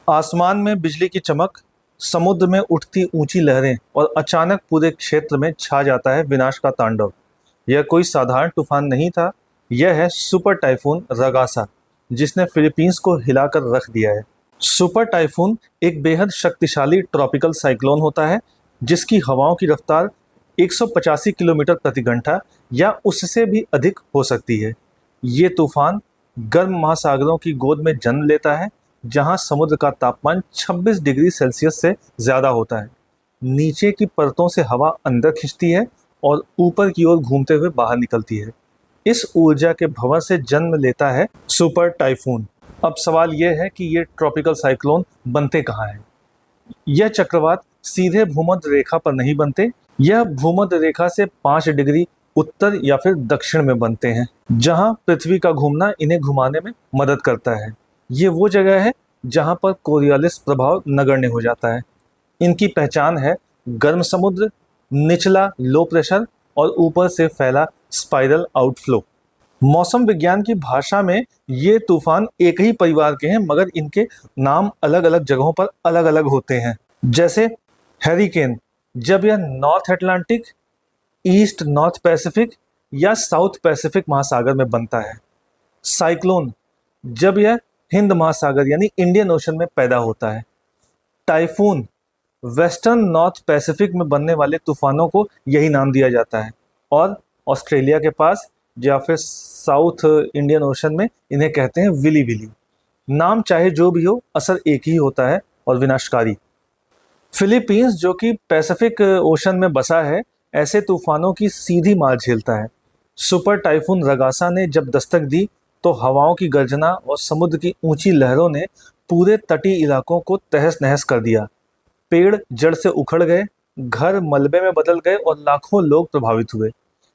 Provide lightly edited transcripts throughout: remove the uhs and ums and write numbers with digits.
आसमान में बिजली की चमक, समुद्र में उठती ऊंची लहरें और अचानक पूरे क्षेत्र में छा जाता है विनाश का तांडव। यह कोई साधारण तूफान नहीं था, यह है सुपर टाइफून रगासा, जिसने फिलीपींस को हिलाकर रख दिया है। सुपर टाइफून एक बेहद शक्तिशाली ट्रॉपिकल साइक्लोन होता है, जिसकी हवाओं की रफ्तार 185 किलोमीटर प्रति घंटा या उससे भी अधिक हो सकती है। ये तूफान गर्म महासागरों की गोद में जन्म लेता है, जहां समुद्र का तापमान 26 डिग्री सेल्सियस से ज़्यादा होता है। नीचे की परतों से हवा अंदर खिंचती है और ऊपर की ओर घूमते हुए बाहर निकलती है। इस ऊर्जा के भंवर से जन्म लेता है सुपर टाइफून। अब सवाल यह है कि ये ट्रॉपिकल साइक्लोन बनते कहाँ हैं? यह चक्रवात सीधे भूमध्य रेखा पर नहीं बनते, यह भूमध्य रेखा से 5 डिग्री उत्तर या फिर दक्षिण में बनते हैं, जहां पृथ्वी का घूमना इन्हें घुमाने में मदद करता है। ये वो जगह है जहां पर कोरियोलिस प्रभाव नगण्य हो जाता है। इनकी पहचान है गर्म समुद्र, निचला लो प्रेशर और ऊपर से फैला स्पाइरल आउटफ्लो। मौसम विज्ञान की भाषा में ये तूफान एक ही परिवार के हैं, मगर इनके नाम अलग अलग जगहों पर अलग अलग होते हैं। जैसे हैरिकेन जब यह north Atlantic, east north Pacific या साउथ पैसिफिक महासागर में बनता है। साइक्लोन जब यह हिंद महासागर यानी इंडियन ओशन में पैदा होता है। टाइफून वेस्टर्न नॉर्थ पैसिफिक में बनने वाले तूफानों को यही नाम दिया जाता है, और ऑस्ट्रेलिया के पास या फिर साउथ इंडियन ओशन में इन्हें कहते हैं विली विली। नाम चाहे जो भी हो, असर एक ही होता है और विनाशकारी। फिलीपींस जो कि पैसिफिक ओशन में बसा है, ऐसे तूफानों की सीधी मार झेलता है। सुपर टाइफून रगासा ने जब दस्तक दी तो हवाओं की गर्जना और समुद्र की ऊंची लहरों ने पूरे तटीय इलाकों को तहस नहस कर दिया। पेड़ जड़ से उखड़ गए, घर मलबे में बदल गए और लाखों लोग प्रभावित हुए।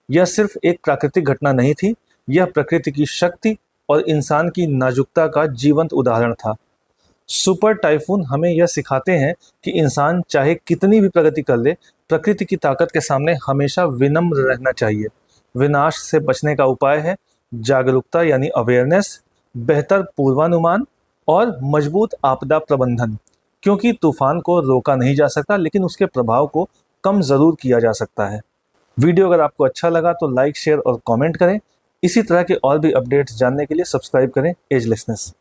यह सिर्फ एक प्राकृतिक घटना नहीं थी, यह प्रकृति की शक्ति और इंसान की नाजुकता का जीवंत उदाहरण था। सुपर टाइफून हमें यह सिखाते हैं कि इंसान चाहे कितनी भी प्रगति कर ले, प्रकृति की ताकत के सामने हमेशा विनम्र रहना चाहिए। विनाश से बचने का उपाय है जागरूकता यानी अवेयरनेस, बेहतर पूर्वानुमान और मजबूत आपदा प्रबंधन। क्योंकि तूफान को रोका नहीं जा सकता, लेकिन उसके प्रभाव को कम ज़रूर किया जा सकता है। वीडियो अगर आपको अच्छा लगा तो लाइक, शेयर और कमेंट करें। इसी तरह के और भी अपडेट्स जानने के लिए सब्सक्राइब करें एजलेसनेस।